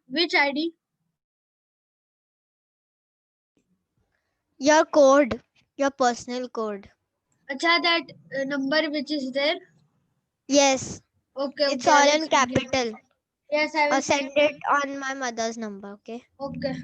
Which ID? Your code, your personal code. Acha, that number which is there. Yes, Okay, it's okay. all I'll in send you. capital. Yes, I will Send it on my mother's number, okay? Okay.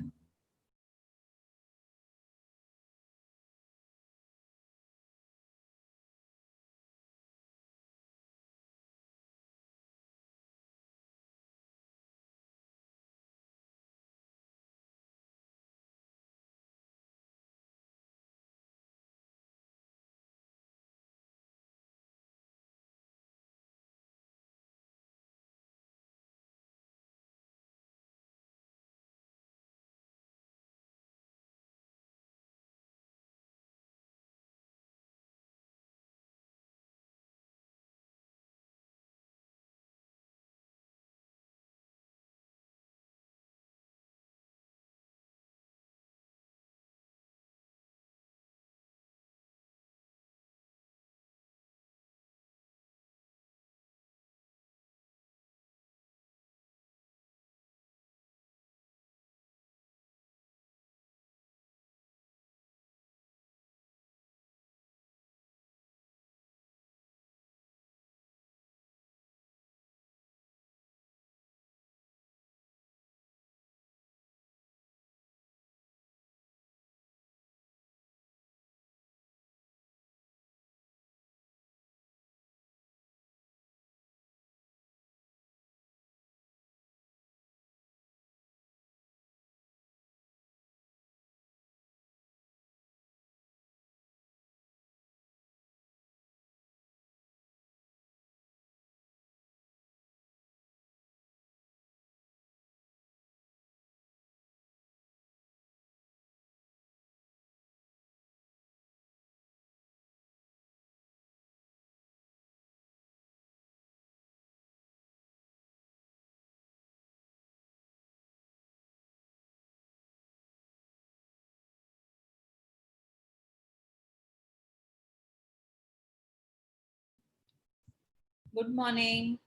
Good morning.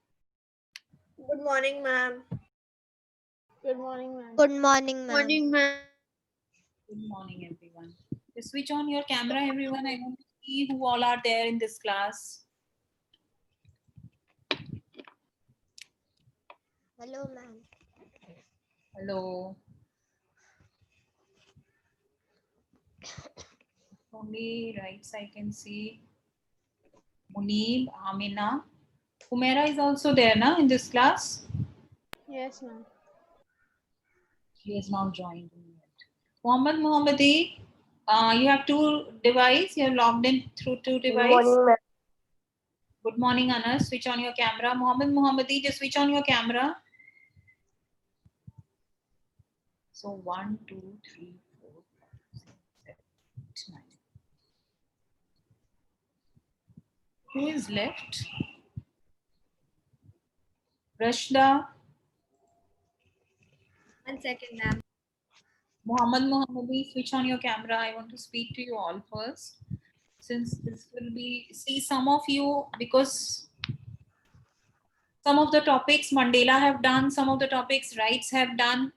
Good morning, ma'am. Good morning, ma'am. Good morning, ma'am. Morning, ma'am. Good morning, everyone. Just switch on your camera, everyone. I want to see who all are there in this class. Hello, ma'am. Hello. Only rights I can see. Munib, Amina. Humaira is also there now in this class. Yes, ma'am. She has not joined in yet. Mohammadi, you have two devices. You have logged in through two devices. Good morning, ma'am. Good morning, Anas. Switch on your camera. Mohammadi, just switch on your camera. So 1, 2, 3, 4, 5, 6, 7, 8, 9. Who is left? Rashda, 1 second, ma'am. Mohammadi, switch on your camera. I want to speak to you all first. Since this will be, see some of you, because some of the topics Mandela have done, some of the topics Rights have done.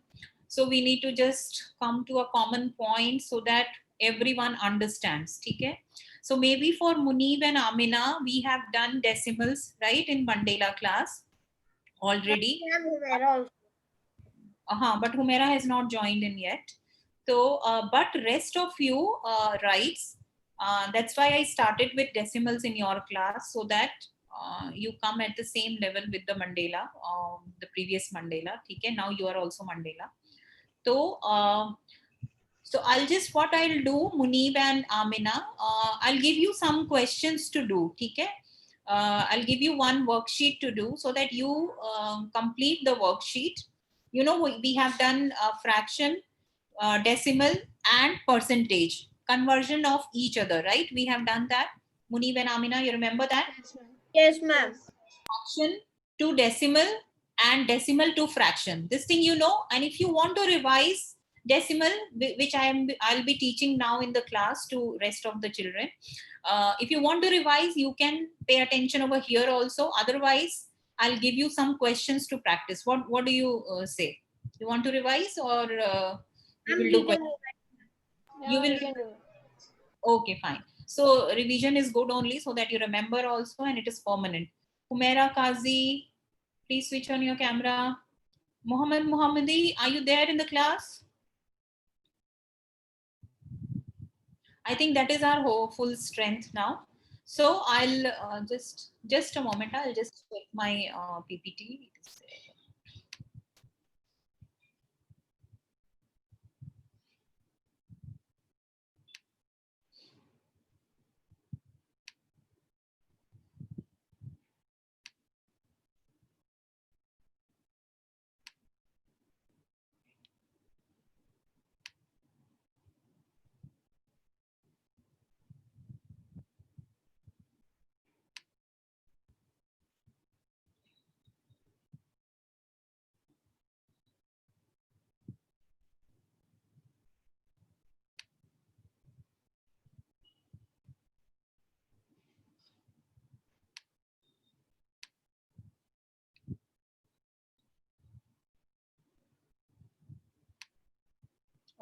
So we need to just come to a common point so that everyone understands. Okay? So maybe for Munib and Amina, we have done decimals, right, in Mandela class already. Ma'am, Humaira also. But Humaira has not joined in yet. So, but rest of you writes. That's why I started with decimals in your class so that you come at the same level with the Mandela, the previous Mandela. Okay, now you are also Mandela. So, so I'll just what I'll do, Munib and Amina. I'll give you some questions to do. Okay. I'll give you one worksheet to do so that you complete the worksheet. You know, we have done fraction, decimal, and percentage conversion of each other, right? We have done that. Munib and Amina, you remember that? Yes, ma'am. Yes, ma'am. Fraction to decimal and decimal to fraction. This thing you know, and if you want to revise decimal, which I'll be teaching now in the class to rest of the children. If you want to revise, you can pay attention over here also. Otherwise, I'll give you some questions to practice. What do you say? You want to revise or you will Ma'am, do we can question? Yeah, You will. we can do it. Okay, fine. So revision is good only so that you remember also and it is permanent. Humaira Kazi, please switch on your camera. Muhammad Muhammadi, are you there in the class? I think that is our whole full strength now. So I'll just a moment. I'll just check my PPT.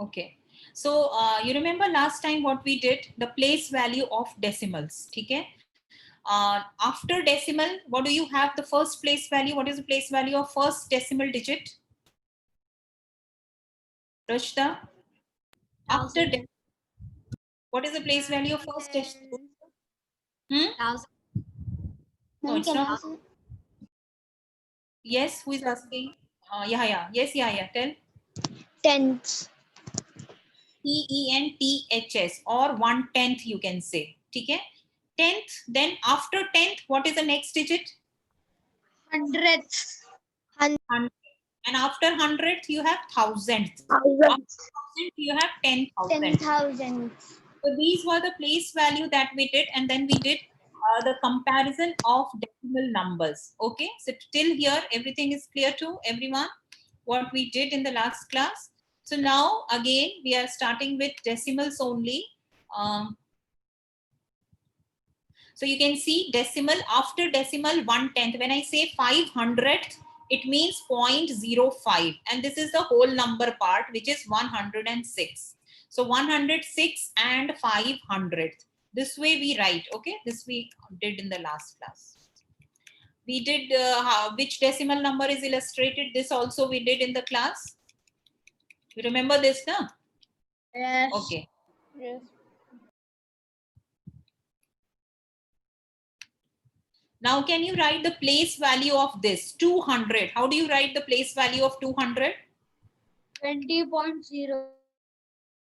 Okay. So you remember last time what we did? The place value of decimals. Okay. After decimal, what do you have? The first place value. What is the place value of first decimal digit? Rashda. After what is the place value of first decimal? No, it's not. Yes, who is asking? Yeah. Yes, yeah. Tell. Tenths. TENTHS or 1/10 you can say. Okay. Tenth. Then after tenth, what is the next digit? hundredths. Hundred. And after hundredth, you have thousandth. After Thousands. thousandth, you have 10,000. 10,000. So these were the place value that we did, and then we did the comparison of decimal numbers. Okay, so till here everything is clear to everyone what we did in the last class. So now again we are starting with decimals only. So you can see decimal, after decimal 1/10. When I say 500th, it means 0.05, and this is the whole number part, which is 106. So 106 and 500th. This way we write. Okay, this we did in the last class. We did which decimal number is illustrated. This also we did in the class. You remember this, no? Yes. Okay. Yes. Now, can you write the place value of this 200? How do you write the place value of 200? 20.0.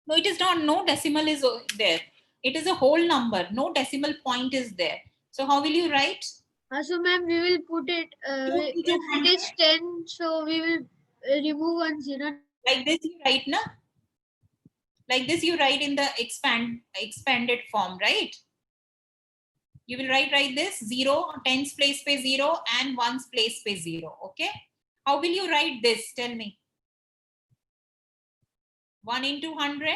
No, it is not. No decimal is there. It is a whole number. No decimal point is there. So how will you write? So ma'am, we will put it, Two into if it is 10, so we will remove 1 0. Like this you write, na? Like this you write in the expanded form, right? You will write like this: 0, tens place पे 0 and ones place पे 0. Okay. How will you write this? Tell me. 1 into 100.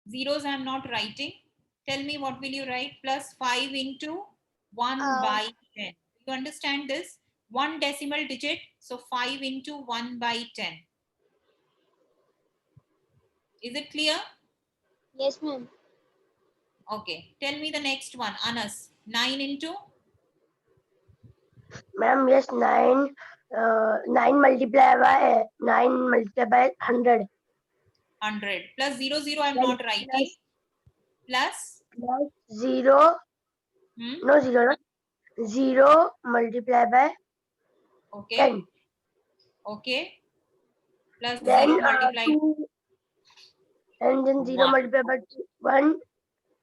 Zeros I am not writing. Tell me what will you write? Plus 5 into 1 by 10. You understand this? One decimal digit. So 5 into 1 by 10. Is it clear? Yes, ma'am. Okay. Tell me the next one. Anas. 9 into Ma'am, yes, 9 multiplied by 100. 100. Plus 0, 0 I am not writing. Plus. Plus 0, no 0, 0 multiplied by Okay. 10. Okay. Plus Then 0 multiplied. 2, and then 0 1. multiplied by 1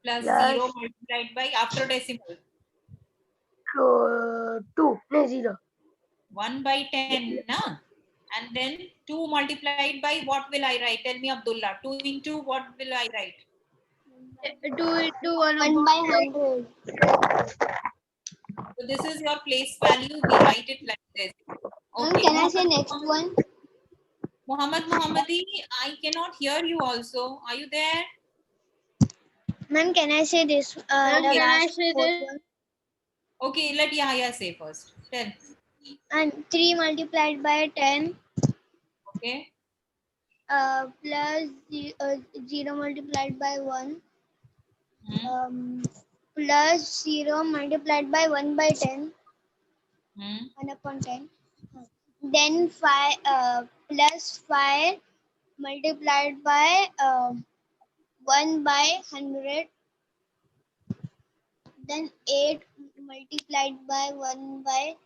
Plus plus 0 multiplied by after decimal. 2, no 0. 1 by 10, na? And then 2 multiplied by what will I write? Tell me, Abdullah. 2 into what will I write? 2 into 1 1 by 100. So this is your place value. We write it like this. Ma'am, Okay. can I say next one? Muhammad Muhammadi, I cannot hear you also. Are you there? Ma'am, can I say this? Ma'am, The can I last say fourth this? one? Okay, let Yahya say first. Tell. And 3 multiplied by 10 Okay. plus 0 multiplied by 1 Hmm. plus 0 multiplied by 1 by 10, Hmm. 1 upon 10. Then 5 plus 5 multiplied by 1 by 100. Then 8 multiplied by 1 by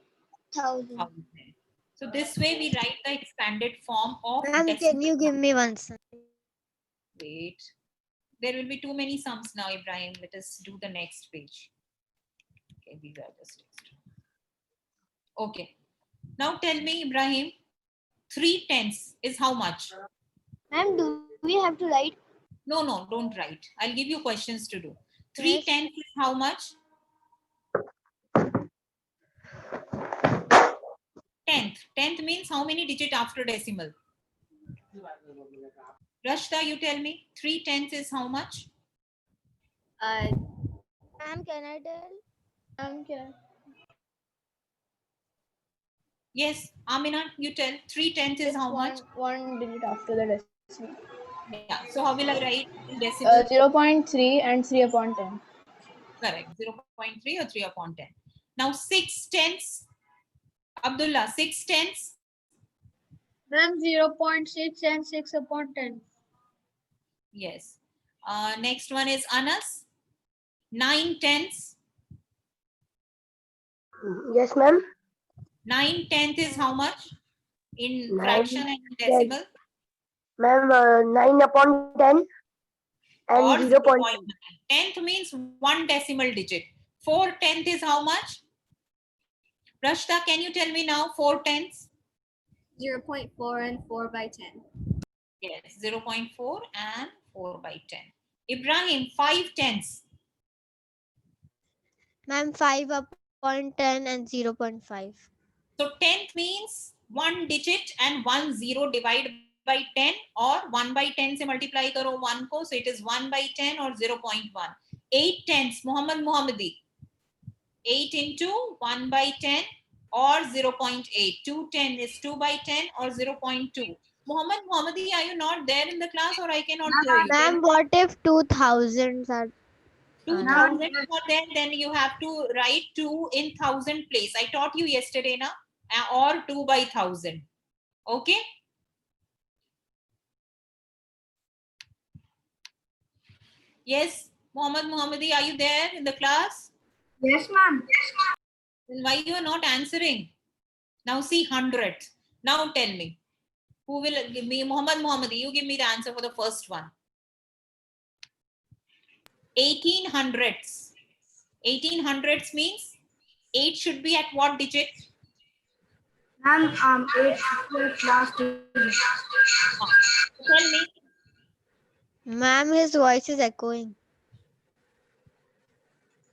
1000. 1000. So this way we write the expanded form of Ma'am, can decimal. you give me one second? Wait. There will be too many sums now, Ibrahim. Let us do the next page. Okay, these are just extra. Okay. Now tell me, Ibrahim, 3/10 is how much? Ma'am, do we have to write? No, no, don't write. I'll give you questions to do. Yes. 3/10 is how much? Tenth means how many digit after decimal? Rashda, you tell me. 3/10 is how much? Ma'am, can I tell? Ma'am, can Yes, Amina, you tell. 3/10 is just how much? one digit after the decimal. Yeah. So how will I write in decimal? 0.3 and 3 upon 10. Correct. 0.3 or 3 upon 10. Now 6/10. Abdullah, 6/10. Ma'am, 0.6 and 6 upon 10. Yes. Next one is Anas. 9/10. Yes, ma'am. 9/10 is how much? In 9, fraction and in decimal? Ma'am, 9 upon 10 and Or 0.9. 10th means one decimal digit. 4/10 is how much? Rashta, can you tell me now 4/10? 0.4 and 4 by 10. Yes, 0.4 and 4 by 10. Ibrahim, 5/10. Ma'am, 5 upon 10 and 0.5. So 10th means one digit and 1 0 divided by 10, or 1 by 10 से multiply करो 1 को, so it is 1 by 10 or 0.1. 8/10, Muhammad Muhammadi. 8 into 1 by 10 or 0.8. 2/10 is 2 by 10 or 0.2. Muhammad Muhammadi, are you not there in the class, or I cannot hear you? Ma'am, what if 2000s are 2000 are there, then you have to write 2 in 1000 place. I taught you yesterday, na? Or 2 by 1000. Okay? Yes, Muhammad Muhammadi, are you there in the class? Yes, ma'am. Then why you are not answering? Now see 100. Now tell me. Who will give me? Muhammad Muhammadi, you give me the answer for the first one. 1800s. 1800s means 8 should be at what digit? Ma'am, 8 is last digit. Tell me. Ma'am, his voice is echoing.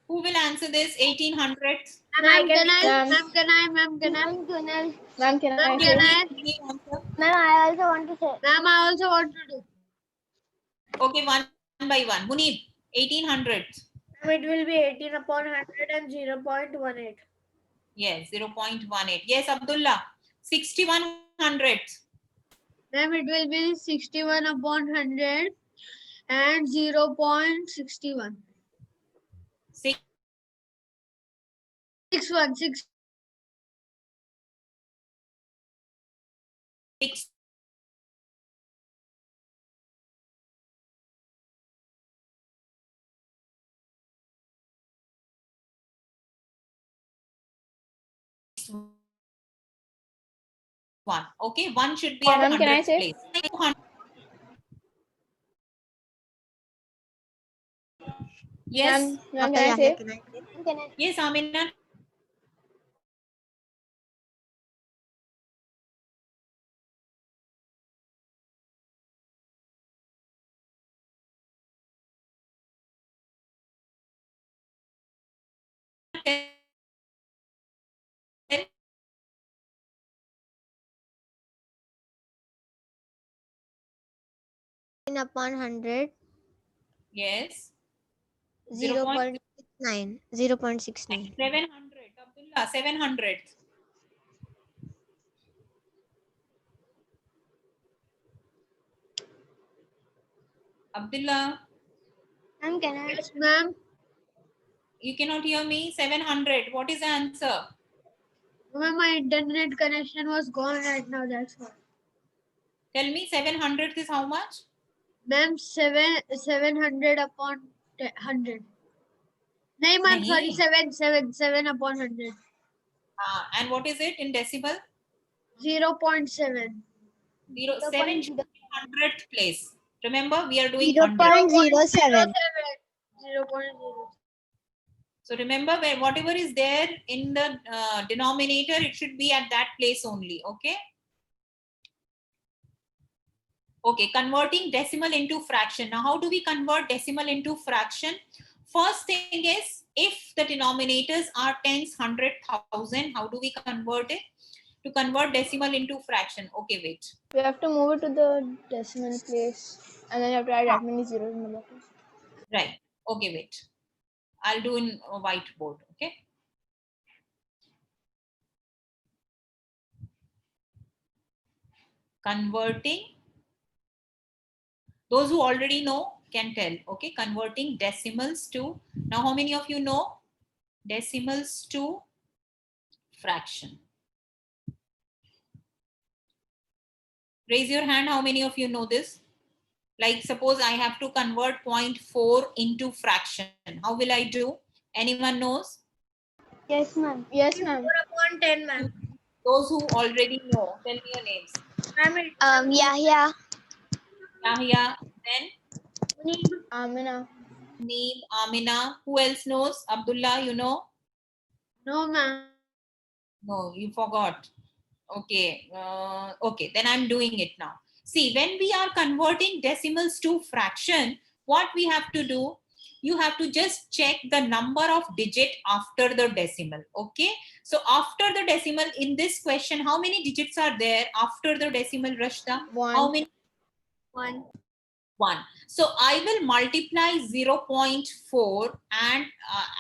Who will answer this? 1800s. Ma'am, can I? Ma'am. Ma'am, can I? Ma'am, can I? Ma'am, can I Ma'am, say? can I? Give me answer. Ma'am, I also want to say. Ma'am, I also want to do. Okay, one by one. Munib, 1800s. It will be 18 upon 100 and 0.18. Yes, 0.18. Yes, Abdullah, 6100s. Ma'am, it will be 61 upon 100 and 0.61. 61. 6. One. Okay, one should be at Ma'am, can I 100th say? place. Yes, Ma'am, can I say? yes, Amina. Upon 100, Yes. 0.69. 0.69. 700. Abdullah, 700. Abdullah, Ma'am, can I? Yes, ma'am. you cannot hear me? 700. What is the answer? Ma'am, my internet connection was gone right now. That's why. Tell me, 700 is how much? Ma'am, 700 upon 100. No, ma'am. Sorry, Nahi. 7 upon 100. And what is it in decimal? 0.7. 700th place. Remember, we are doing 100. 0.07. 0.0. So remember, where whatever is there in the denominator, it should be at that place only. Okay. Okay, converting decimal into fraction. Now, how do we convert decimal into fraction? First thing is, if the denominators are tens, 100, 1000, how do we convert it? To convert decimal into fraction. Okay, wait. We have to move it to the decimal place, and then you have to add that many zeros in the bottom. Right. Okay, wait. I'll do in a whiteboard. Okay. Converting. Those who already know can tell. Okay. Converting decimals to. Now, how many of you know decimals to fraction? Raise your hand. How many of you know this? Like suppose I have to convert 0.4 into fraction. How will I do? Anyone knows? Yes, ma'am. Yes, ma'am. 4 upon 10, ma'am. Those who already know, tell me your names. Ma'am, it Yahya. Yahya, then Amina. Neem, Amina. Who else knows? Abdullah, you know? No, ma'am. No, you forgot. Okay. Okay, then I'm doing it now. See, when we are converting decimals to fraction, what we have to do, you have to just check the number of digit after the decimal. Okay. So after the decimal in this question, how many digits are there after the decimal, Rashda? One. How many? 1. 1. So I will multiply 0.4 and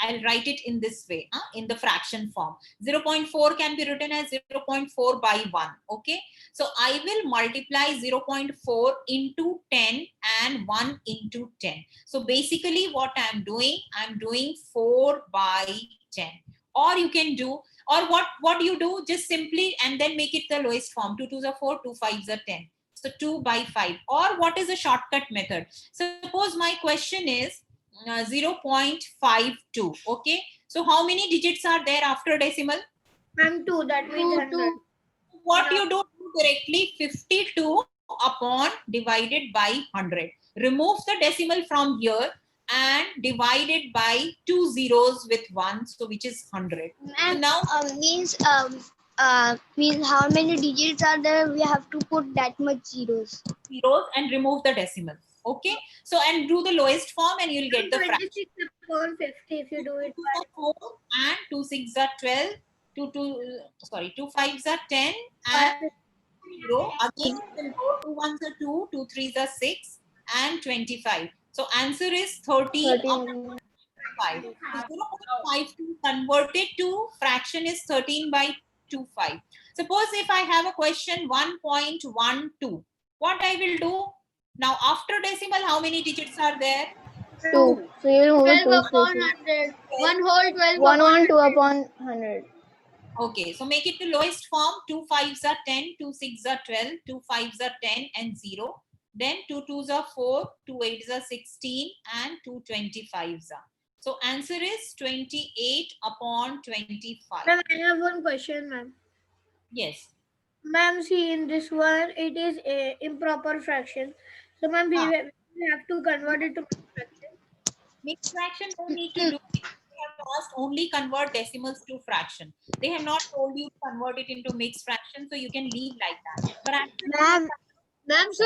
I'll write it in this way, in the fraction form. 0.4 can be written as 0.4 by 1. Okay. So I will multiply 0.4 into 10 and 1 into 10. So basically what I'm doing 4 by 10. Or you can do, or what you do, just simply and then make it the lowest form. 2 2s are 4, 2 5s are 10. So 2 by 5. Or what is a shortcut method? Suppose my question is 0.52. Okay. So how many digits are there after decimal? ma'am, 2. That means 100. What you do directly 52 upon divided by 100. Remove the decimal from here and divide it by 2 zeros with 1. So which is 100. Ma'am, now means how many digits are there? We have to put that much zeros. zeros and remove the decimal. Okay. So and do the lowest form and you'll get the fraction. 26 upon 50 if you do it. 2 are 4 and 2 6 are 12. 2 5s are 10 and 0. Again, you will go 2 1s are 2, 2 3s are 6 and 25. So answer is 13 upon 5. So 0.52 converted to fraction is 13 by 25. Suppose if I have a question 1.12, what I will do? Now after decimal, how many digits are there? 2. So you will move it 12 2 upon spaces. 100. 1 whole 12 1 upon 1 2 100. upon 100. Okay, so make it the lowest form. 2 5s are 10, 2 6s are 12, 2 5s are 10 and 0. Then 2 2s are 4, 2 8s are 16 and 2 25s are. So answer is 28 upon 25. Ma'am, I have one question, ma'am. Yes. Ma'am, see in this one, it is a improper fraction. So, ma'am, we have to convert it to fraction. Mixed fraction don't need to do it. They have asked only convert decimals to fraction. They have not told you to convert it into mixed fraction, so you can leave like that. But actually, Ma'am, so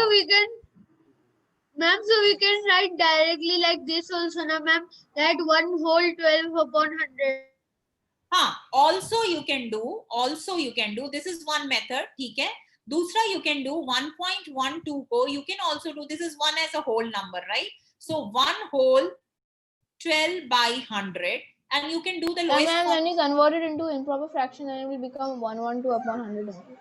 we can write directly like this also, na ma'am, that 1 whole 12 upon 100. Also you can do, this is one method, okay? Dusra you can do 1.12 ko, you can also do, this is 1 as a whole number, right? So 1 whole 12 by 100 and you can do the lowest And form. when you convert it into improper fraction, then it will become 112 upon 100 only.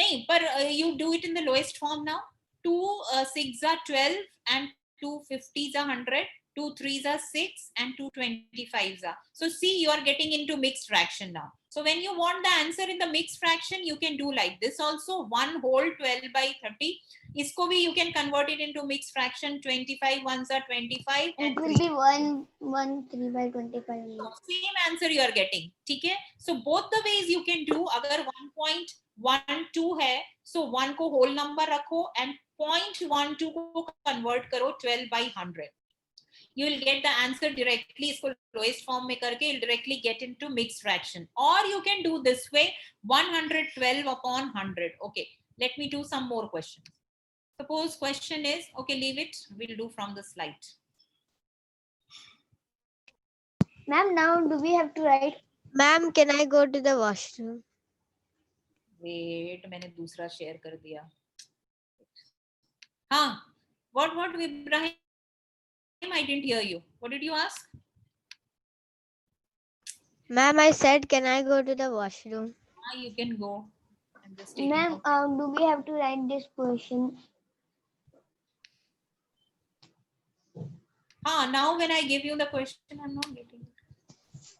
Nahin, but you do it in the lowest form now. 2 6 are 12 and 2 50s are 100, 2 3s are 6, and 2 25s are. So see, you are getting into mixed fraction now. So when you want the answer in the mixed fraction, you can do like this also. 1 whole 12 by 30. Isko bhi you can convert it into mixed fraction. 25 ones are 25. It will be 3 by 25. So same answer you are getting. Okay? So both the ways you can do. Agar 1.12 hai, so 1 ko whole number rakho and 0.12 ko convert karo 12 by 100. You will get the answer directly. Isko lowest form mein karke you'll directly get into mixed fraction. Or you can do this way, 112 upon 100. Okay, let me do some more questions. Suppose question is, okay, leave it. We'll do from the slide. Ma'am, now do we have to write? Ma'am, can I go to the washroom? Wait, मैंने दूसरा share कर दिया. हाँ, what Ibrahim? I didn't hear you. What did you ask? Ma'am, I said, can I go to the washroom? You can go. I'm just taking Ma'am, out. do we have to write this question? Now when I give you the question, I'm not getting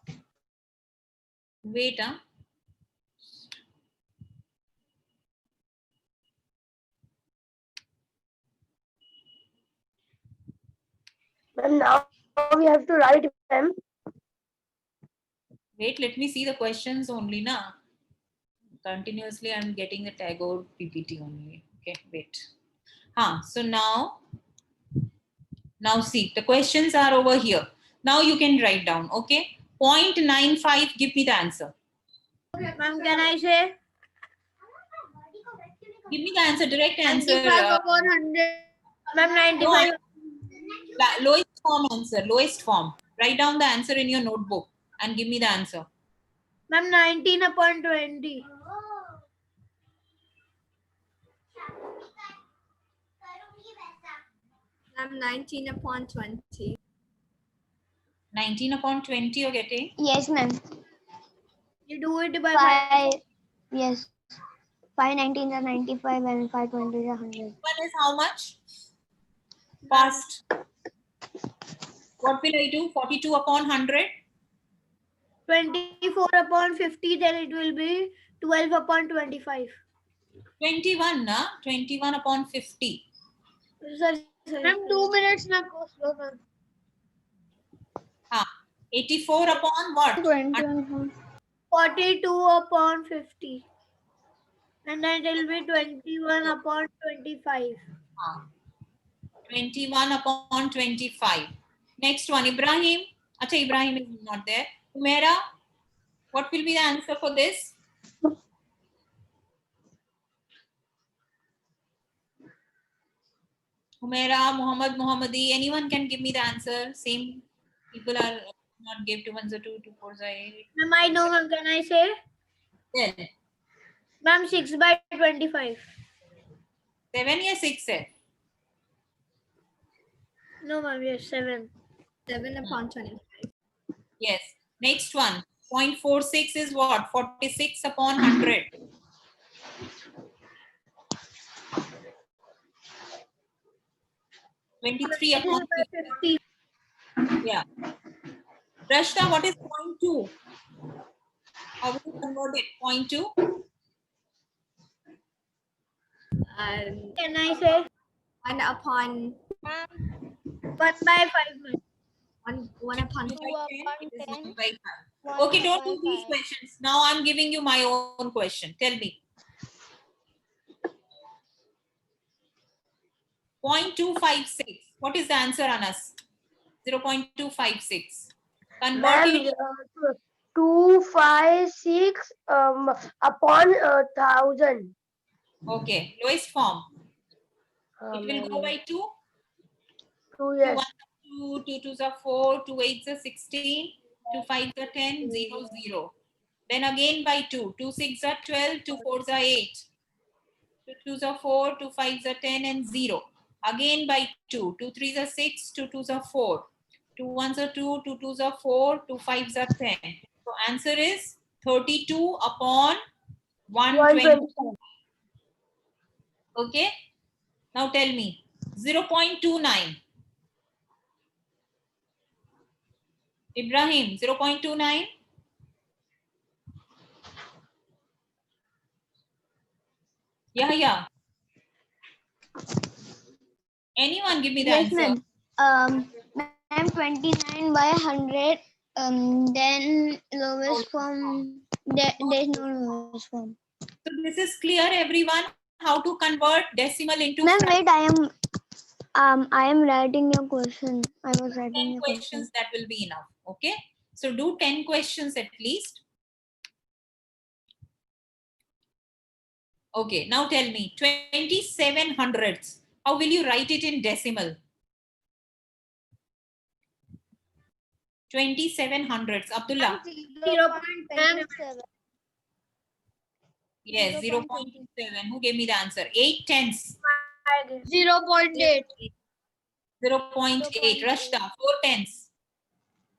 it. Wait, Ma'am, now we have to write, ma'am. Wait, let me see the questions only, na. Continuously, I'm getting the Tagore PPT only. Okay, wait. So now see, the questions are over here. Now you can write down, okay? 0.95, give me the answer. Ma'am, can I say? Give me the answer, direct answer. 95 upon 100. Ma'am, 95. Lowest form answer, lowest form. Write down the answer in your notebook and give me the answer. Ma'am, 19 upon 20. I'm 19 upon 20. 19 upon 20 you're getting? Yes, ma'am. You do it by 5. Yes. 5 19s are 95 and 5 20s are 100. One is how much? Past. What will I do? 42 upon 100? 24 upon 50, then it will be 12 upon 25. 21, na? 21 upon 50. Sorry. Ma'am, 2 minutes na go slow, ma'am. 84 upon what? 21. 42 upon 50. And then it will be 21 upon 25. 21 upon 25. Next one, Ibrahim. Acha, Ibrahim is not there. Humaira, what will be the answer for this? Humaira, Muhammad, Muhammadi, anyone can give me the answer. Same people are not give 2 1s 2, 2 4s 8. Ma'am, I know, ma'am. Can I say? Then Ma'am, 6 by 25. 7 या 6 है? No, ma'am, yes, 7. 7 upon 25. Yes. Next one. 0.46 is what? 46 upon 100. (23 upon 50). Yeah. Rashta, what is 0.2? How will you convert it? 0.2? Can I say? 1 upon 1 by 5. ma'am. 1 upon 2 upon It is 10. 1 by 5. 1 Okay, don't by do these 5. questions. Now I'm giving you my own question. Tell me. 0.256. What is the answer, Anas? 0.256. Convert Ma'am, it. 256 upon 1000. Okay. Lowest form. It will go Ma'am. by 2. 2, yes. 2 2s are 4, 2 8s are 16, 2 5s are 10, 0 0. Then again by 2, 2 6s are 12, 2 4s are 8, 2 2s are 4, 2 5s are 10 and 0. Again by 2, 2 3s are 6, 2 2s are 4, 2 1s are 2, 2 2s are 4, 2 5s are 10. So answer is 32 upon 120. 120. Okay. Now tell me, 0.29. Ibrahim, 0.29. Yeah. Anyone give me the Yes, answer? ma'am. Ma'am, 29 by 100. Then lowest form. There's no lowest form. So this is clear, everyone, how to convert decimal into Ma'am, fraction. wait. I am writing your question. I was 10 writing your question. questions, that will be enough. Okay. So do 10 questions at least. Okay. Now tell me 27 hundredths. How will you write it in decimal? 27 hundredths. Abdullah. 0.7. Yes, 0.27. Who gave me the answer? 8 tenths. 0.8. 0.8. Rashta, 4 tenths.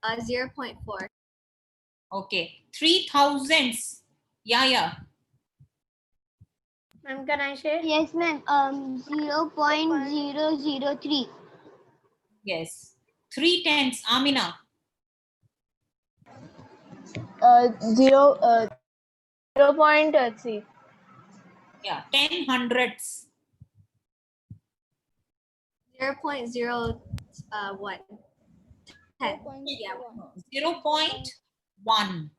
0.4. Okay. 3 thousandths. Yeah. Ma'am, can I say? Yes, ma'am. 0.003. Yes. 3 tenths. Amina. 0.3. Yeah. 10 hundredths. 0.01. 10. Yeah. 0.10.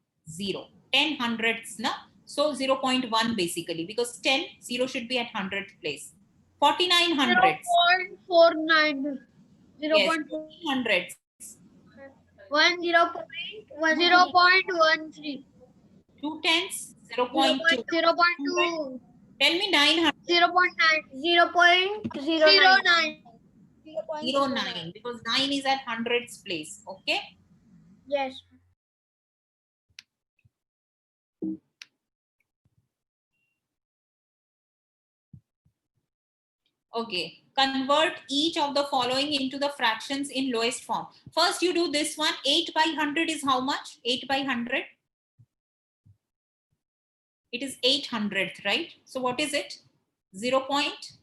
10 hundredths, na? So 0.1 basically, because 0 should be at 100th place. 49 hundredths. 0.49. Yes, 0.1. 14 hundredths. 0.13. 2 tenths. 0.2. 0.2. Tell me 900. 0.9. 0.09. 09, because 9 is at 100th place. Okay. Yes. Okay, convert each of the following into the fractions in lowest form. First, you do this one. 8 by 100 is how much? 8 by 100? It is 800th, right? So what is it? 0 point?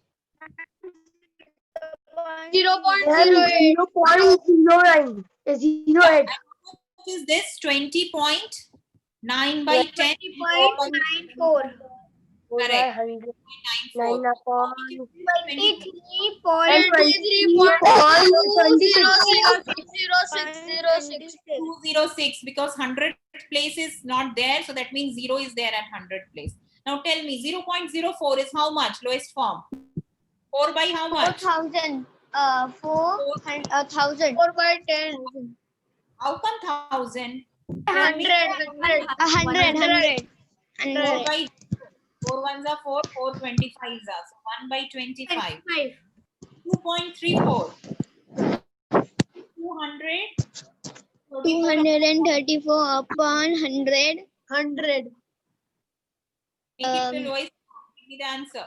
0.08. 0.09 is 08. What is this? 20.9 by 10? 20.94. Correct. 9 upon 23.206. 206, because 100th place is not there. So that means 0 is there at 100th place. Now tell me 0.04 is how much? Lowest form. 4 by how much? 4,000. 4,000. 4 by 10. How come 1000? 100. 100. 4 by 4 ones are 4, 4 25s are. So 1 by 25. 2.34. 200. 234 upon 100. 100. Make it the lowest form. Give me the answer.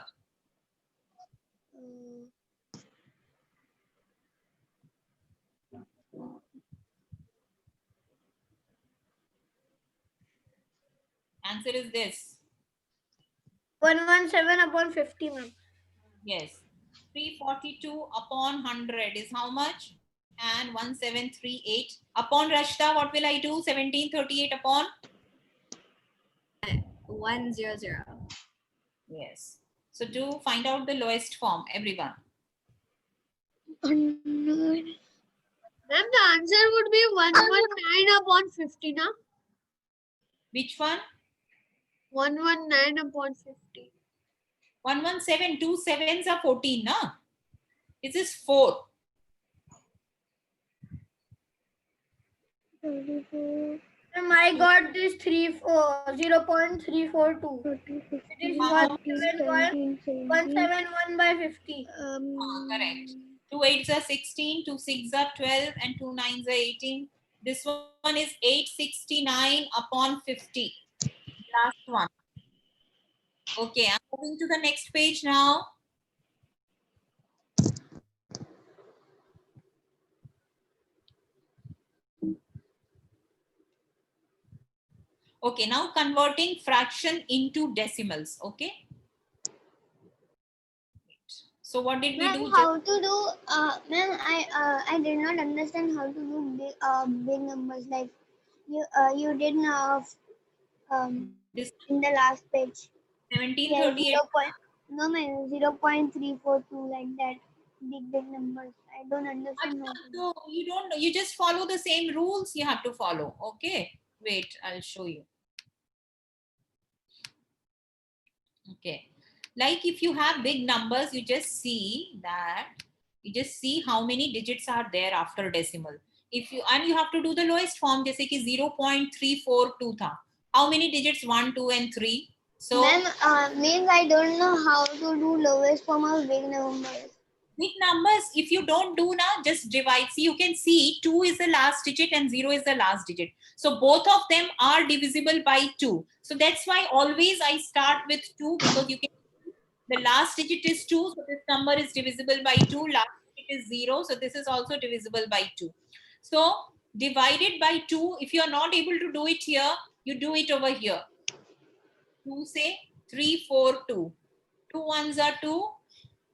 Answer is this. 117 upon 50, ma'am. Yes. 342 upon 100 is how much? And 1738 upon Rashta, what will I do? 1738 upon? 100. Yes. So do find out the lowest form, everyone. 100. Ma'am, the answer would be 119 upon 50, na? Which one? 119 upon 50. 117, 2 sevens are 14, na? This is 4. Ma'am, I got this 0.342. It is 171 by 50. Correct. 2 8s are 16, 2 6s are 12, and 2 9s are 18. This one is 869 upon 50. Last one. Okay, I'm moving to the next page now. Okay, now converting fraction into decimals. Okay. So what did we Ma'am, do? how to do? Ma'am, I did not understand how to do big numbers. Like you did This in the last page. Yeah, 1738. 0.342 like that. Big numbers. I don't understand how to do. So you just follow the same rules you have to follow. Okay, wait, I'll show you. Okay, like if you have big numbers, you just see how many digits are there after decimal. If you have to do the lowest form, जैसे कि 0.342 था. How many digits? 1, 2, and 3. So Ma'am, means I don't know how to do lowest form of big numbers. big numbers, if you don't do now, just divide. See, you can see 2 is the last digit and 0 is the last digit. So both of them are divisible by 2. So that's why always I start with 2, because you can the last digit is 2, so this number is divisible by 2. Last digit is 0, so this is also divisible by 2. So divided by 2, if you are not able to do it here, you do it over here. 2 say 3, 4, 2. 2 ones are 2,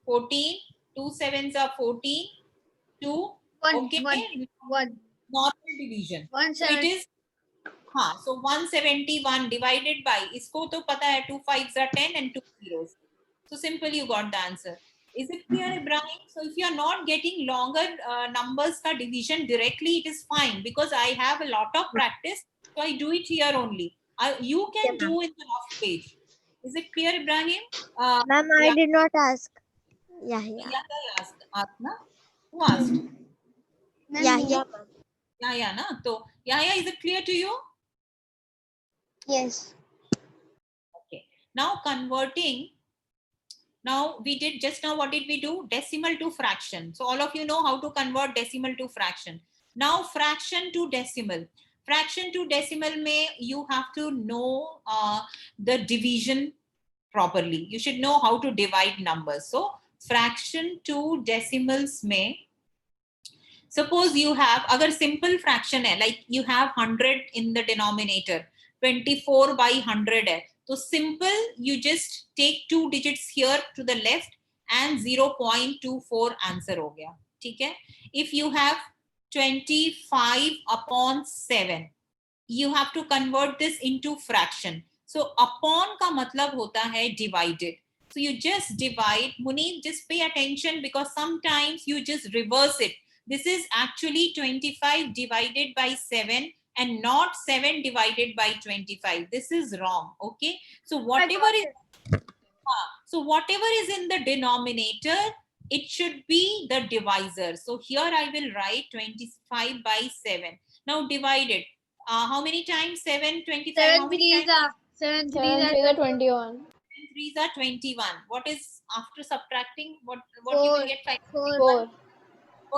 14. 2 sevens are 14. 2. Okay. One. Normal division. One So it is so 171 divided by, इसको तो पता है 2 5s are 10 and 2 zeros. So simply you got the answer. Is it clear, Ibrahim? So if you are not getting longer numbers ka division directly, it is fine, because I have a lot of practice. So I do it here only. You can do in the rough page. Is it clear, Ibrahim? Ma'am, I did not ask. Yeah. Asked. Na? Who asked? Yeah. Yeah, na? So, is it clear to you? Yes. Okay. Now converting. Now we did just now, what did we do? Decimal to fraction. So all of you know how to convert decimal to fraction. Now fraction to decimal. Fraction to decimal may you have to know the division properly. You should know how to divide numbers. So fraction to decimals may, suppose you have, agar simple fraction hai, like you have 100 in the denominator, 24 by 100 hai. So simple, you just take 2 digits here to the left and 0.24 answer ho gaya. ठीक है? If you have 25 upon 7, you have to convert this into fraction. So upon का मतलब होता है divided. So you just divide. Munib, just pay attention, because sometimes you just reverse it. This is actually 25 divided by 7 and not 7 divided by 25. This is wrong. Okay. So whatever is in the denominator, it should be the divisor. So here I will write 25 by 7. Now divided. How many times? 7, 25. 7 how many 3s times? are 7 7 3s 3s are are 21. 3s are 21. What is after subtracting? What you Four. will get? 5. 4.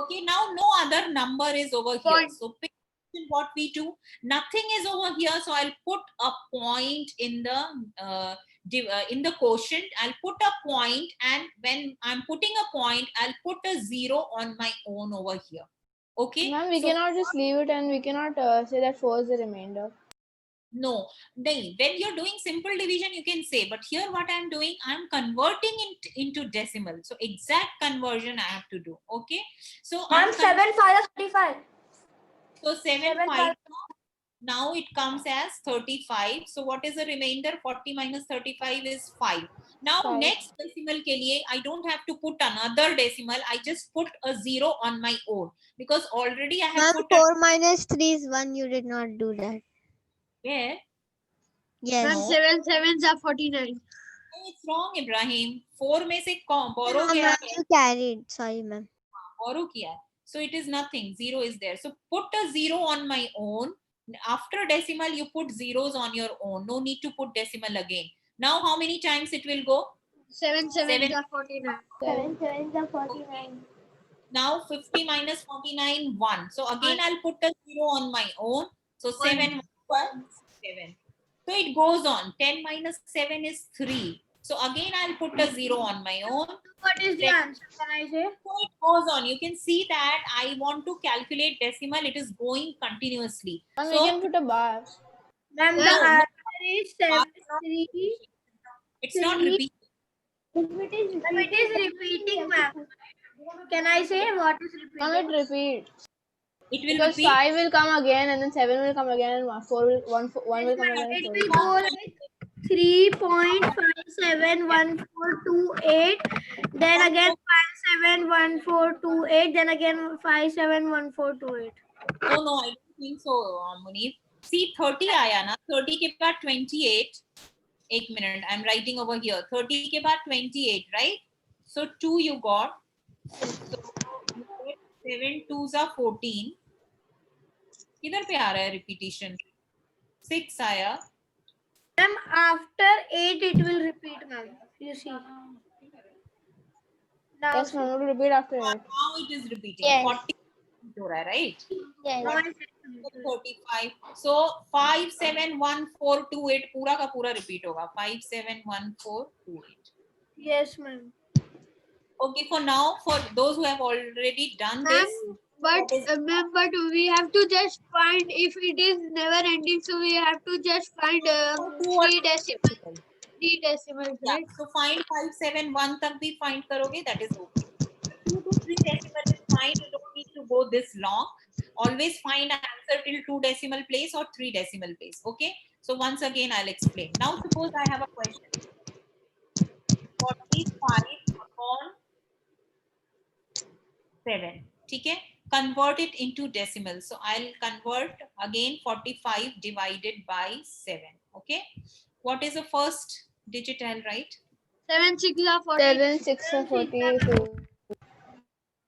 Okay, now no other number is over here. Point. So pay attention what we do. Nothing is over here. So I'll put a point in the quotient. I'll put a point, and when I'm putting a point, I'll put a 0 on my own over here. Okay. Ma'am, we So cannot just leave it and we cannot say that 4 is the remainder. no, when you're doing simple division, you can say, but here what I'm doing, I'm converting it into decimal. So exact conversion I have to do. Okay. So Ma'am, 7 5 is 35. So 7 7 5. Now it comes as 35. So what is the remainder? 40 minus 35 is 5. Now 5. next decimal ke liye, I don't have to put another decimal. I just put a 0 on my own, because already I have put 4 minus 3 is 1. You did not do that. where? Yes. Ma'am, 7 7s are 49. No, it's wrong, Ibrahim. 4 में से borrow Ma'am, किया है. you carried. Sorry, ma'am. Borrow किया. So it is nothing. 0 is there. So put a 0 on my own. After decimal, you put zeros on your own. No need to put decimal again. Now how many times it will go? 7 7s Seven. are 49. 7 7 is 49. Now 50 minus 49, 1. So again, I'll put a 0 on my own. So 7, 1, 7. So it goes on. 10 minus 7 is 3. So again, I'll put a 0 on my own. What is the answer? Can I say? So it goes on. You can see that I want to calculate decimal. It is going continuously. And So we can put a bar. Ma'am, the No. answer is 7 3. it's not repeating. If it is Ma'am, it is repeating, ma'am. Can I say what is Ma'am, repeating? it repeats. It will Because repeat. 5 will come again, and then 7 will come again, and 4 will, 1 will come again, and It 4 will will come go again. like 3.571428, then again 571428, then again 571428. No, I don't think so, Munif. See, 30 आया ना, 30 के बाद 28. एक minute, I'm writing over here. 30 के बाद 28, right? So 2 you got. So 7 2s are 14. किधर पे आ रहा है repetition? 6 आया. Ma'am, after 8 it will repeat, ma'am. You see. Now Yes, ma'am, it will repeat after it. Now it is repeating. Yes. 40 हो रहा है, right? yes. now I 35. So 5 7 1 4 2 8 पूरा का पूरा repeat होगा. 5 7 1 4 2 8. yes, ma'am. Okay, for now, for those who have already done Ma'am, this, but ma'am, but we have to just find if it is never ending. So we have to just find three decimals. Three decimals, yeah. right? So find 5 7 1 तक भी find करोगे, that is okay. 2 to 3 decimal is fine. You don't need to go this long. Always find an answer till 2 decimal place or 3 decimal place. Okay. So once again, I'll explain. Now suppose I have a question. 45 upon 7. ठीक है? Convert it into decimals. So I'll convert again 45 divided by 7. Okay. What is the first digit I'll write? 7 6 are 40. 7 6 are 42.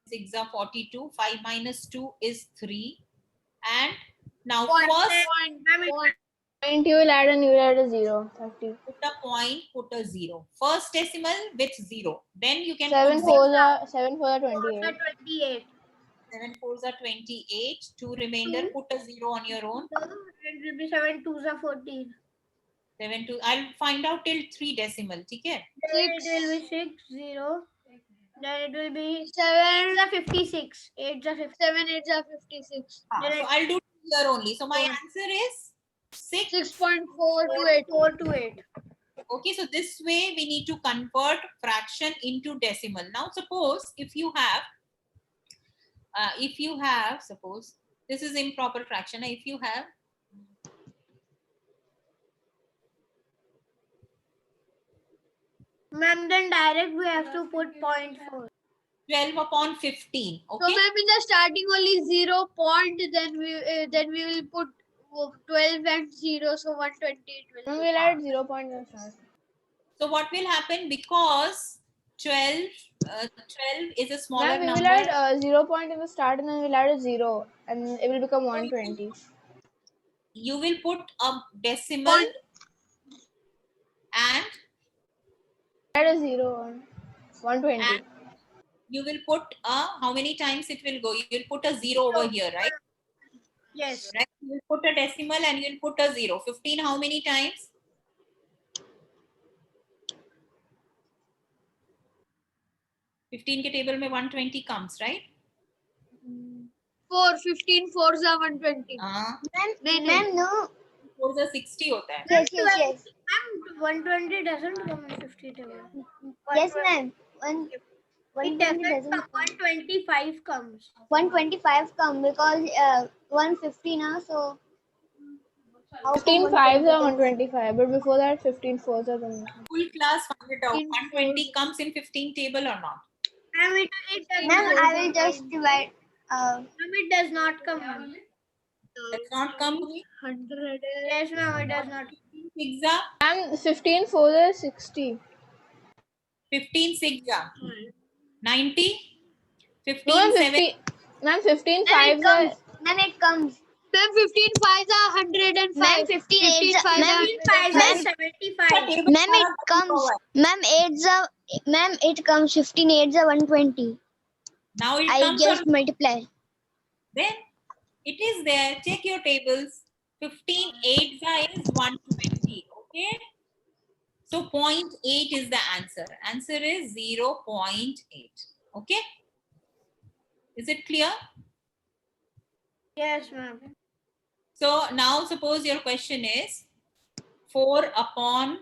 6 are 42. 5 minus 2 is 3. And now Point, first point, Ma'am, point. Point you will add, and you will add a 0. 30. put a point, put a 0. First decimal with 0. Then you can 7 put 0. 4 are 28. 28. 7 4s are 28. 2 remainder, put a 0 on your own. So it will be 7 2s are 14. 7 2. I'll find out till 3 decimal. ठीक है? Then it will be 6 0. Then it will be 7 8s are 56. 8s are 56. 7 8 are 56. So I'll do here only. So my answer is 6. 6.4 to 8. 4 to 8. Okay, so this way we need to convert fraction into decimal. Now suppose if you have, suppose this is improper fraction. If you have Ma'am, then direct we have to put 0.4. 12 upon 15, So okay? ma'am, in the starting only 0 point, then we will put 12 and 0, so 120 it will. No, we'll add 0 point in the start. So what will happen, because 12 is a smaller Ma'am, we number. will add 0 point in the start, and then we'll add a 0, and it will become 120. You will put a decimal and Add a 0 on 120. And you will put how many times it will go? You will put a 0 over here, right? Yes. Right. You will put a decimal and you will put a 0. 15 how many times? 15 के table में 120 comes, right? 4 15 4s are 120. Ma'am, no. 4 are 60 होता है. Yes, yes, yes. Ma'am, 120 doesn't come in 50 table. Yes, ma'am. It 120 doesn't doesn't come. come. 125 comes. 125 come because 150 now, so. how come 15 5s are 120 125, but before that, 15 4s are coming. Full class find it out. 15 120 comes in 15 table or not? Ma'am, it does Ma'am, not I will just divide. Ma'am, it does not come. Ma'am. Does not come. 100. Yes, ma'am, it does not. 6 are And 15 4s are 60. 15 6 are 90. 15 No, ma'am, 7. 50. Ma'am, 15 Ma'am, it 5s are. comes. Ma'am, it comes. Ma'am, 15 5s are 105. Ma'am, 15 15 8s. 5s Ma'am, are 5 Ma'am, is 75. Ma'am, it comes. Ma'am, 8s are. Ma'am, it comes. 15 8s are 120. Now it I comes just on. multiply. Then it is there. Check your tables. 15 8 is 120. Okay. So 0.8 is the answer. Answer is 0.8. Okay. Is it clear? Yes, ma'am. So now suppose your question is 4 upon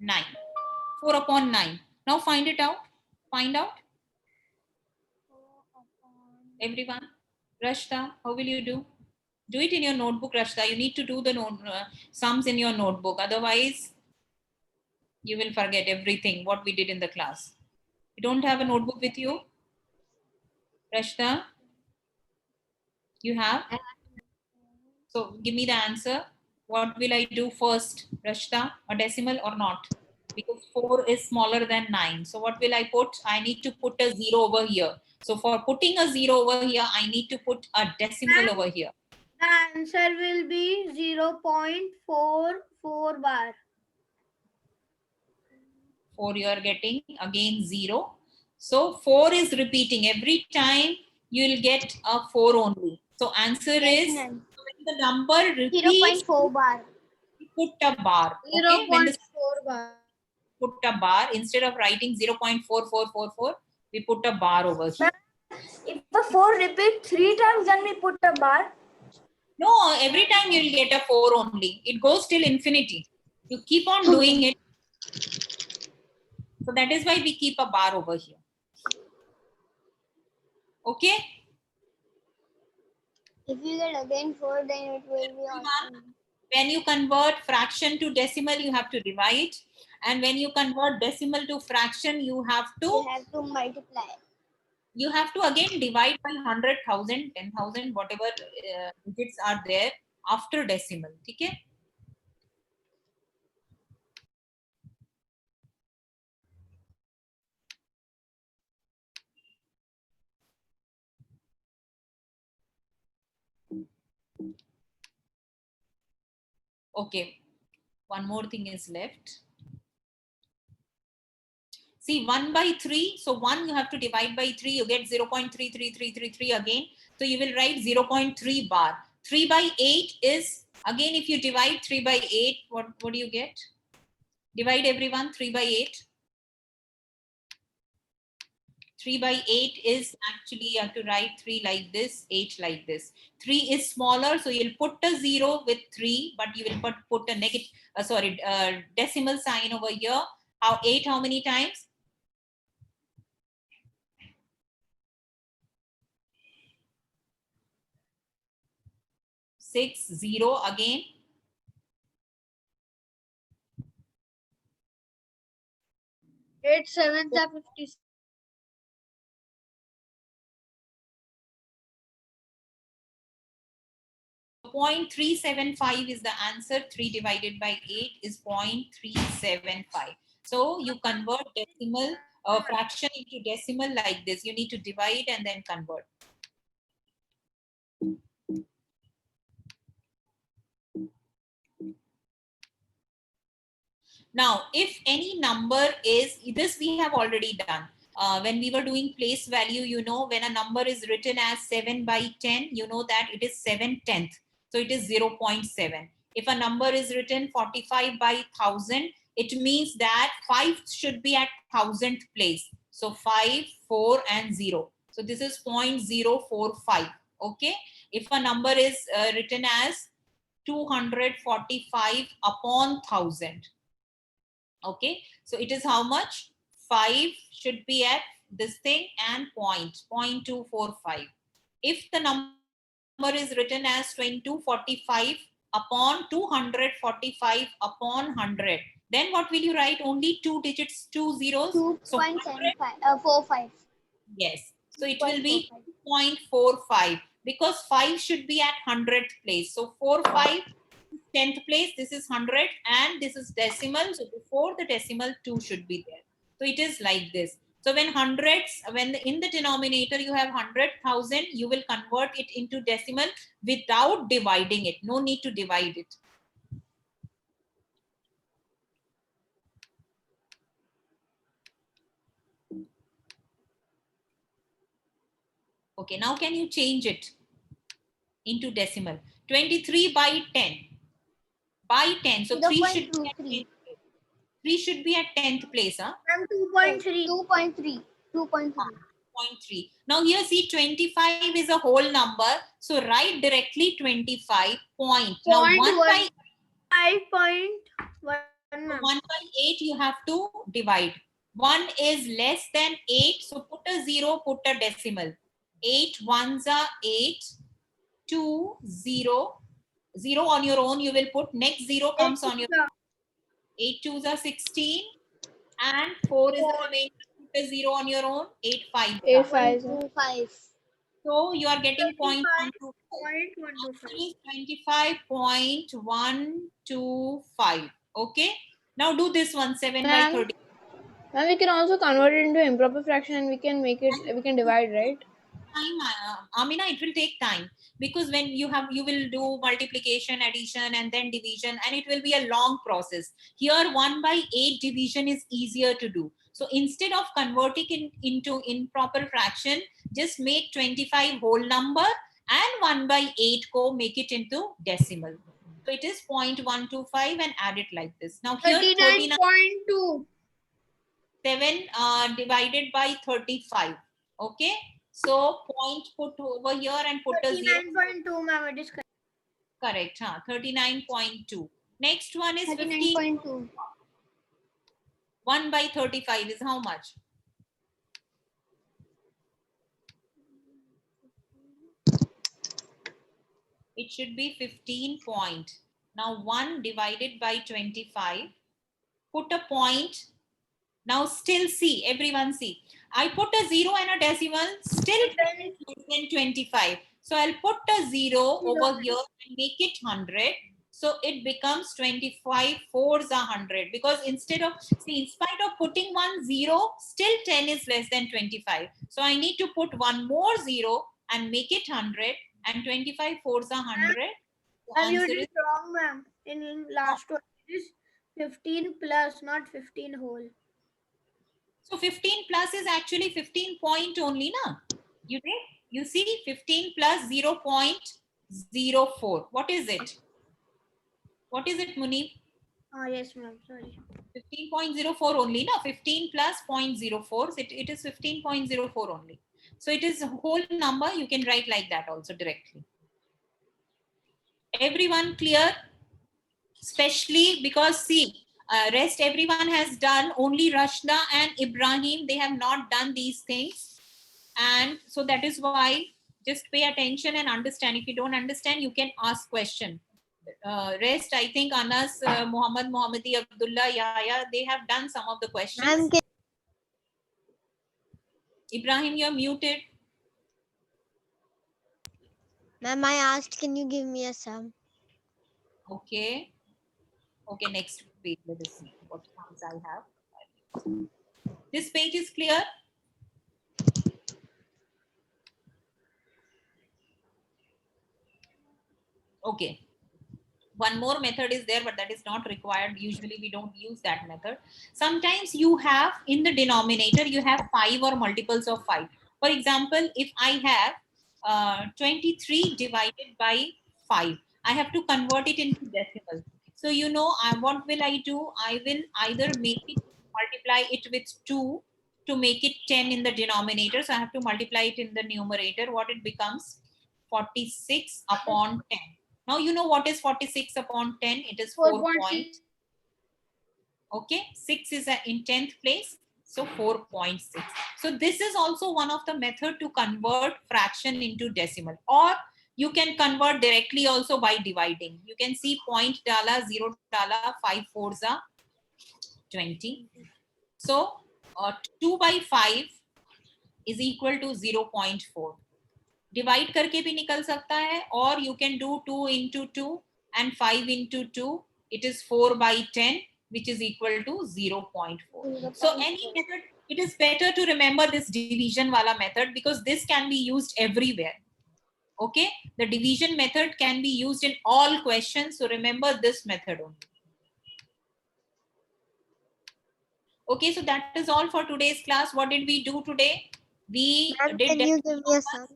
9. 4 upon 9. Now find it out. Find out. Everyone. Rashta, how will you do? Do it in your notebook, Rashta. You need to do the sums in your notebook. Otherwise, you will forget everything what we did in the class. You don't have a notebook with you? Rashta? You have? So give me the answer. What will I do first, Rashta? A decimal or not? Because 4 is smaller than 9. So what will I put? I need to put a 0 over here. So for putting a 0 over here, I need to put a decimal over here. The answer will be 0.44 bar. 4 you are getting, again 0. So 4 is repeating. Every time you will get a 4 only. So answer is, ma'am. when the number repeats, 0.4 bar. put a bar. Okay? When the 0.4 bar. put a bar, instead of writing 0.4444, we put a bar over here. If the 4 repeat 3 times, then we put a bar. No, every time you will get a 4 only. It goes till infinity. You keep on doing it. So that is why we keep a bar over here. Okay? If you get again 4, then it will be awesome. When you convert fraction to decimal, you have to divide. And when you convert decimal to fraction, you have You have to multiply. Again divide by 100,000, 10,000, whatever digits are there after decimal. Okay? Okay. One more thing is left. See, 1 by 3. So 1 you have to divide by 3. You get 0.33333 again. So you will write 0.3 bar. 3 by 8 is, again, if you divide 3 by 8, what do you get? Divide everyone, 3 by 8. 3 by 8 is actually, you have to write 3 like this, 8 like this. 3 is smaller, so you'll put a 0 with 3, but you will put a negative, decimal sign over here. How 8, how many times? 6, 0 again. Eight sevens are 56. 0.375 is the answer. 3 divided by 8 is 0.375. So you convert decimal fraction into decimal like this. You need to divide and then convert. Now, if any number is, this we have already done. When we were doing place value, you know, when a number is written as 7 by 10, you know that it is 7/10. So it is 0.7. If a number is written 45 by 1000, it means that 5 should be at 1000th place. So 5, 4 and 0. So this is 0.045. Okay. If a number is written as 245 upon 1000. Okay, so it is how much? 5 should be at this thing and 0.245. If the number is written as 2245 upon 245 upon 100, then what will you write? Only 2 digits, 2 zeros. 2.45. Yes, so it will be 2.45 because 5 should be at 100th place. So 45. 10th place, this is 100 and this is decimal. So before the decimal, 2 should be there. So it is like this. So when hundreds, in the denominator you have 100,000, you will convert it into decimal without dividing it. No need to divide it. Okay, now can you change it into decimal? 23 by 10. By 10. So 3 should be at 10th place. 3 should be at 10th place. Huh? 2.3. 2.3. 2.3. Now here see 25 is a whole number. So write directly 25 point. Now 1 by 5.1 One, So ma'am. 1 by 8 you have to divide. 1 is less than 8, so put a 0, put a decimal. 8 ones are 8, 2, 0. 0 on your own you will put, next 0 comes on your 8 twos are 16, and 4 is the remainder. Put a 0 on your own, 8 5. 8 5. 125. So you are getting 0.125. 25.125. 25.125. Okay. Now do this one, 7 by Ma'am, 30. ma'am, we can also convert it into improper fraction and we can divide, right? Time, Amina, it will take time, because when you will do multiplication, addition, and then division, and it will be a long process. Here 1 by 8 division is easier to do. So instead of converting into improper fraction, just make 25 whole number, and 1 by 8 ko make it into decimal. So it is 0.125 and add it like this. Now here 39.2. 7 divided by 35. Okay. So point put over here and put a 0. 39.2, ma'am. It is correct. Correct. 39.2. Next one is 15. 39.2. 1 by 35 is how much? It should be 15 point. Now 1 divided by 25. Put a point. Now still see, everyone see. I put a 0 and a decimal, still 10 is less than 25. So I'll put a 0 over here and make it 100. So it becomes 25 fours are 100. Because instead of, see, in spite of putting 1 0, still 10 is less than 25. So I need to put one more 0 and make it 100. And 25 fours are 100. The Ma'am, you answer did is, wrong, ma'am. In last one, it is 15 plus, not 15 whole. so 15 plus is actually 15 point only, na? You did? You see 15 plus 0.04. What is it? What is it, Munib? Yes, ma'am. Sorry. 15.04 only, na? 15 plus 0.04. It is 15.04 only. So it is a whole number. You can write like that also directly. Everyone clear? Especially because see, rest everyone has done. Only Rashna and Ibrahim, they have not done these things. And so that is why just pay attention and understand. If you don't understand, you can ask question. Rest, I think Anas, Muhammad, Muhammadi, Abdullah, Yahya, they have done some of the questions. Ma'am, Ibrahim, you're muted. ma'am, I asked, can you give me a sum? Okay. Okay, next page. Let us see what sums I have. This page is clear. Okay. One more method is there, but that is not required. Usually we don't use that method. Sometimes you have in the denominator, you have 5 or multiples of 5. For example, if I have 23 divided by 5, I have to convert it into decimal. So, you know, what will I do? I will either multiply it with 2 to make it 10 in the denominator. So I have to multiply it in the numerator. What it becomes? 46 upon 10. Now you know what is 46 upon 10. It is 4 points. Okay, 6 is in 10th place. So 4.6. So this is also one of the method to convert fraction into decimal. Or you can convert directly also by dividing. You can see point $, 0 $, 5 fours are 20. So 2 by 5 is equal to 0.4. Divide करके भी निकल सकता है, और you can do 2 into 2 and 5 into 2. It is 4 by 10, which is equal to 0.4. So any method, it is better to remember this division wala method, because this can be used everywhere. Okay, the division method can be used in all questions, so remember this method only. Okay, so that is all for today's class. What did we do today? We Ma'am, did. can you give me a sum?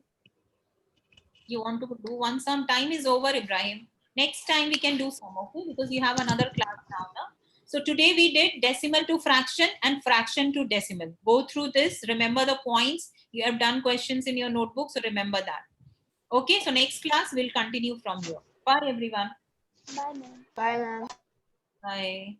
You want to do one sum? Time is over, Ibrahim. Next time we can do some, okay? Because you have another class now. No? So today we did decimal to fraction and fraction to decimal. Go through this. Remember the points. You have done questions in your notebook, so remember that. Okay, so next class we'll continue from here. Bye, everyone. Bye, ma'am. Bye, ma'am. Bye.